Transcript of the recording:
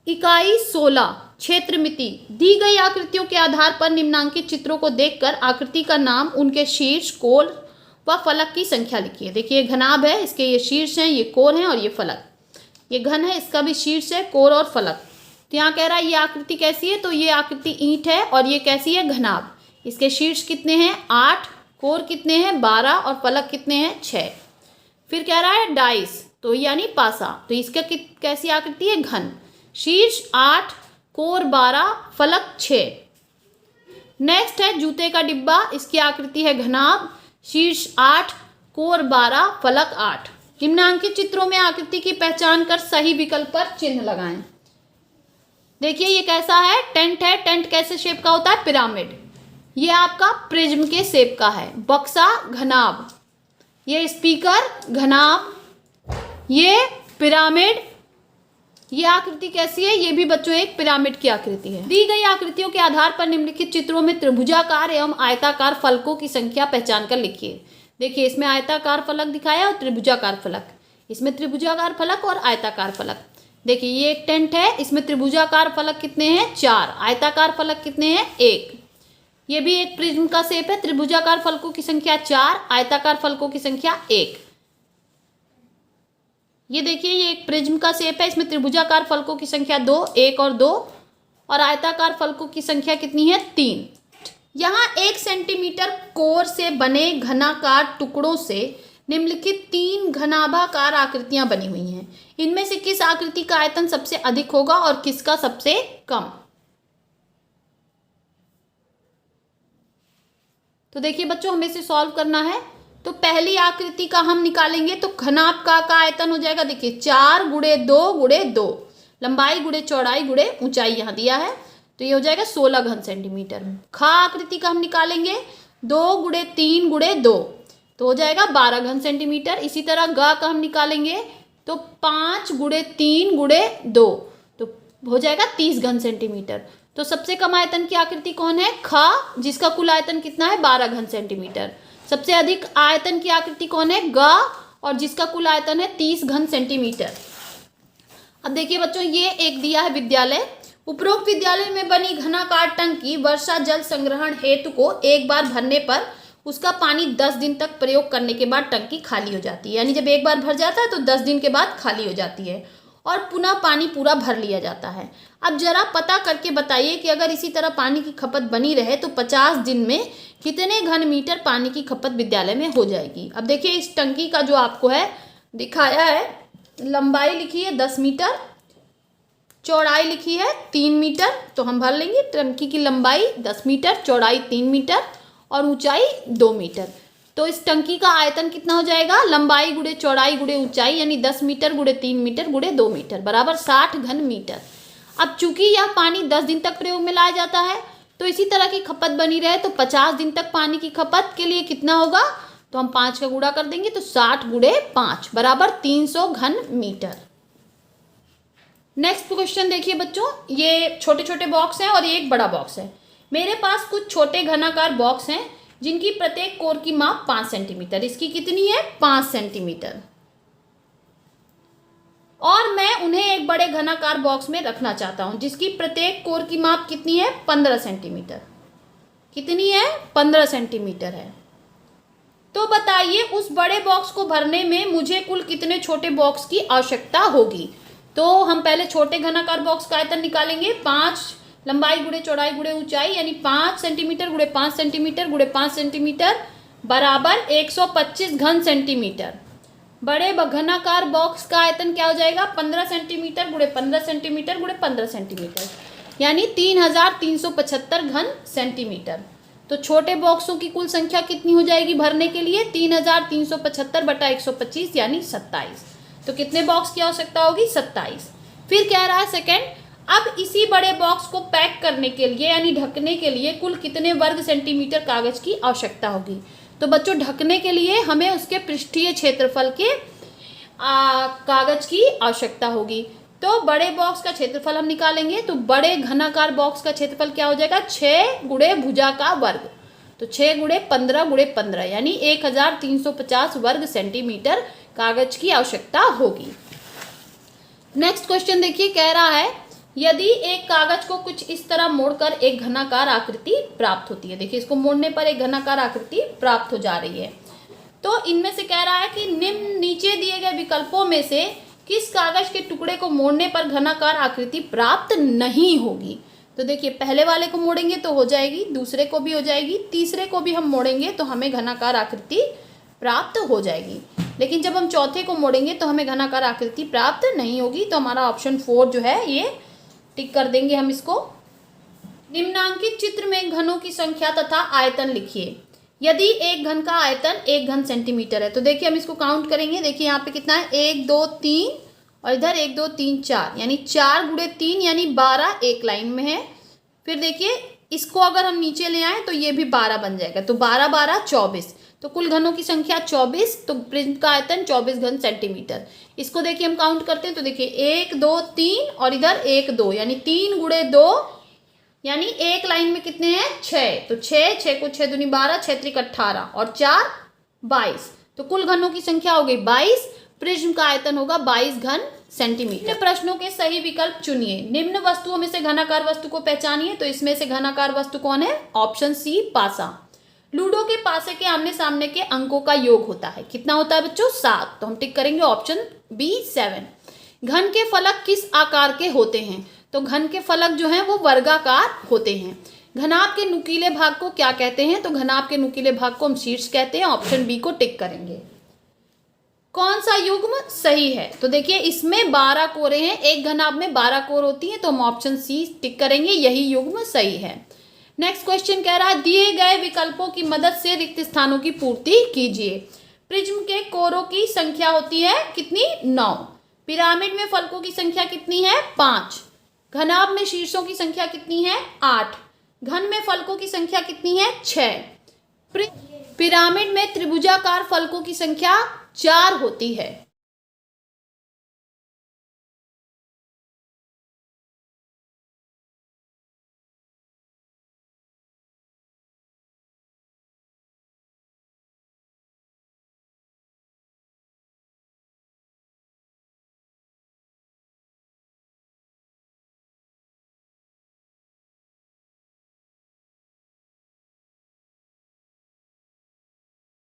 इकाई 16 क्षेत्रमिति। दी गई आकृतियों के आधार पर निम्नांकित चित्रों को देखकर आकृति का नाम, उनके शीर्ष, कोर व फलक की संख्या लिखिए। देखिए घनाभ है, इसके ये शीर्ष हैं, ये कोर हैं और ये फलक। ये घन है, इसका भी शीर्ष है, कोर और फलक। तो यहाँ कह रहा है ये आकृति कैसी है, तो ये आकृति ईंट है और ये कैसी है, घनाभ। इसके शीर्ष कितने हैं, 8, कोर कितने हैं, 12 और फलक कितने हैं, 6। फिर कह रहा है डाइस, तो यानी पासा। तो इसका कैसी आकृति है, घन। शीर्ष 8, कोर 12, फलक 6। नेक्स्ट है जूते का डिब्बा, इसकी आकृति है घनाभ, शीर्ष 8, कोर 12, फलक 8। निम्नांकित चित्रों में आकृति की पहचान कर सही विकल्प पर चिन्ह लगाएं। देखिए ये कैसा है, टेंट है। टेंट कैसे शेप का होता है, पिरामिड। ये आपका प्रिज्म के शेप का है। बक्सा घनाभ, ये स्पीकर घनाभ, ये पिरामिड। ये आकृति कैसी है, ये भी बच्चों एक पिरामिड की आकृति है। दी गई आकृतियों के आधार पर निम्नलिखित चित्रों में त्रिभुजाकार एवं आयताकार फलकों की संख्या पहचान कर लिखिए। देखिए इसमें आयताकार फलक दिखाया और त्रिभुजाकार फलक। इसमें त्रिभुजाकार फलक और आयताकार फलक। देखिए ये एक टेंट है, इसमें त्रिभुजाकार फलक कितने हैं, 4, आयताकार फलक कितने हैं, 1। ये भी एक प्रिज्म का शेप है, त्रिभुजाकार फलकों की संख्या 4, आयताकार फलकों की संख्या 1। ये देखिए ये एक प्रिज्म का शेप है, इसमें त्रिभुजाकार फलकों की संख्या 2, 1 और 2, और आयताकार फलकों की संख्या कितनी है, 3। यहाँ 1 सेंटीमीटर कोर से बने घनाकार टुकड़ों से निम्नलिखित 3 घनाभाकार आकृतियां बनी हुई हैं। इनमें से किस आकृति का आयतन सबसे अधिक होगा और किसका सबसे कम। तो देखिए बच्चों हमें इसे सॉल्व करना है। तो पहली आकृति का हम निकालेंगे तो घनाभ का आयतन हो जाएगा, देखिए 4 गुणे 2 गुणे 2, लंबाई गुणे चौड़ाई गुणे ऊंचाई यहाँ दिया है, तो ये हो जाएगा 16 घन सेंटीमीटर। खा आकृति का हम निकालेंगे 2 गुणे 3 गुणे 2, तो हो जाएगा 12 घन सेंटीमीटर। इसी तरह गा का हम निकालेंगे तो 5 गुणे 3 गुणे 2, तो हो जाएगा 30 घन सेंटीमीटर। तो सबसे कम आयतन की आकृति कौन है, खा, जिसका कुल आयतन कितना है, 12 घन सेंटीमीटर। सबसे अधिक आयतन की आकृति कौन है, गा, और जिसका कुल आयतन है 30 घन सेंटीमीटर। अब देखिए बच्चों ये एक दिया है विद्यालय। उपरोक्त विद्यालय में बनी घनाकार टंकी वर्षा जल संग्रहण हेतु को एक बार भरने पर उसका पानी 10 दिन तक प्रयोग करने के बाद टंकी खाली हो जाती है। यानी जब एक बार भर जाता है तो 10 दिन के बाद खाली हो जाती है और पुनः पानी पूरा भर लिया जाता है। अब जरा पता करके बताइए कि अगर इसी तरह पानी की खपत बनी रहे तो 50 दिन में कितने घन मीटर पानी की खपत विद्यालय में हो जाएगी। अब देखिए इस टंकी का जो आपको है दिखाया है, लंबाई लिखी है 10 मीटर, चौड़ाई लिखी है 3 मीटर। तो हम भर लेंगे टंकी की लंबाई 10 मीटर, चौड़ाई 3 मीटर और ऊंचाई 2 मीटर। तो इस टंकी का आयतन कितना हो जाएगा, लंबाई गुणे चौड़ाई गुणे ऊंचाई, यानी 10 मीटर गुणे 3 मीटर गुणे 2 मीटर बराबर 60 घन मीटर। अब चूंकि यह पानी 10 दिन तक प्रयोग में लाया जाता है तो इसी तरह की खपत बनी रहे तो 50 दिन तक पानी की खपत के लिए कितना होगा, तो हम 5 का गुणा कर देंगे तो 60 गुणे 5 बराबर 300 घन मीटर। नेक्स्ट क्वेश्चन देखिए बच्चों, ये छोटे छोटे बॉक्स हैं और ये एक बड़ा बॉक्स है। मेरे पास कुछ छोटे घनाकार बॉक्स हैं जिनकी प्रत्येक कोर की माप 5 सेंटीमीटर, इसकी कितनी है 5 सेंटीमीटर, और मैं उन्हें एक बड़े घनाकार बॉक्स में रखना चाहता हूं जिसकी प्रत्येक कोर की माप कितनी है 15 सेंटीमीटर। कितनी है 15 सेंटीमीटर है। तो बताइए उस बड़े बॉक्स को भरने में मुझे कुल कितने छोटे बॉक्स की आवश्यकता होगी। तो हम पहले छोटे घनाकार बॉक्स का आयतन निकालेंगे, 5 लंबाई गुणे चौड़ाई गुणे ऊंचाई, यानी 5 सेंटीमीटर गुणे 5 सेंटीमीटर गुणे 5 सेंटीमीटर बराबर 125 घन सेंटीमीटर। बड़े घनाकार बॉक्स का आयतन क्या हो जाएगा 15 सेंटीमीटर गुणे 15 सेंटीमीटर गुणे 15 सेंटीमीटर, यानी 3375 घन सेंटीमीटर। तो छोटे बॉक्सों की कुल संख्या कितनी हो जाएगी भरने के लिए, 3375 बटा 125 यानी 27। तो कितने बॉक्स की आवश्यकता होगी 27। फिर कह रहा है सेकेंड, अब इसी बड़े बॉक्स को पैक करने के लिए यानी ढकने के लिए कुल कितने वर्ग सेंटीमीटर कागज की आवश्यकता होगी। तो बच्चों ढकने के लिए हमें उसके पृष्ठीय क्षेत्रफल के कागज की आवश्यकता होगी। तो बड़े बॉक्स का क्षेत्रफल हम निकालेंगे तो बड़े घनाकार बॉक्स का क्षेत्रफल क्या हो जाएगा 6 गुणे भुजा का वर्ग, तो 6 गुणे 15 गुणे 15 यानी 1350 वर्ग सेंटीमीटर कागज की आवश्यकता होगी। नेक्स्ट क्वेश्चन देखिए, कह रहा है यदि एक कागज को कुछ इस तरह मोड़कर एक घनाकार आकृति प्राप्त होती है। देखिए इसको मोड़ने पर एक घनाकार आकृति प्राप्त हो जा रही है। तो इनमें से कह रहा है कि निम्न नीचे दिए गए विकल्पों में से किस कागज के टुकड़े को मोड़ने पर घनाकार आकृति प्राप्त नहीं होगी। तो देखिए पहले वाले को मोड़ेंगे तो हो जाएगी, दूसरे को भी हो जाएगी, तीसरे को भी हम मोड़ेंगे तो हमें घनाकार आकृति प्राप्त हो जाएगी। लेकिन जब हम चौथे को मोड़ेंगे तो हमें घनाकार आकृति प्राप्त नहीं होगी। तो हमारा ऑप्शन 4 जो है ये टिक कर देंगे हम इसको। निम्नांकित चित्र में घनों की संख्या तथा आयतन लिखिए। यदि एक घन का आयतन 1 घन सेंटीमीटर है तो देखिए हम इसको काउंट करेंगे। देखिए यहाँ पे कितना है, 1 2 3 और इधर 1 2 3 4, यानी 4 गुणे 3 यानी 12 एक लाइन में है। फिर देखिए इसको अगर हम नीचे ले आए तो ये भी 12 बन जाएगा, तो 12 12 24, तो कुल घनों की संख्या 24, तो प्रिज्म का आयतन 24 घन सेंटीमीटर। इसको देखिए हम काउंट करते हैं तो देखिए 1 2 3 और इधर 1 2 यानी 3 गुणे 2 यानी एक लाइन में कितने हैं, 6, तो 6 को 6 दूनी 12, 6 त्रिक 18 और 4 22, तो कुल घनों की संख्या हो गई 22। प्रिज्म का आयतन होगा 22 घन सेंटीमीटर। प्रश्नों के सही विकल्प चुनिए। निम्न वस्तुओं में से घनाकार वस्तु को पहचानिए। तो इसमें से घनाकार वस्तु कौन है, ऑप्शन सी पासा। लूडो के पासे के आमने सामने के अंकों का योग होता है, कितना होता है बच्चों, 7, तो हम टिक करेंगे ऑप्शन बी 7। घन के फलक किस आकार के होते हैं। तो घन के फलक जो हैं वो वर्गाकार होते हैं। घनाभ के नुकीले भाग को क्या कहते हैं। तो घनाभ के नुकीले भाग को हम शीर्ष कहते हैं, ऑप्शन बी को टिक करेंगे। कौन सा युग्म सही है। तो देखिए इसमें 12 कोरे हैं, एक घनाभ में 12 कोर होती हैं, तो हम ऑप्शन सी टिक करेंगे, यही युग्म सही है। नेक्स्ट क्वेश्चन कह रहा है दिए गए विकल्पों की मदद से रिक्त स्थानों की पूर्ति कीजिए। प्रिज्म के कोरों की संख्या होती है कितनी, 9। पिरामिड में फलकों की संख्या कितनी है, 5। घनाभ में शीर्षों की संख्या कितनी है, 8। घन में फलकों की संख्या कितनी है, 6। पिरामिड में त्रिभुजाकार फलकों की संख्या 4 होती है।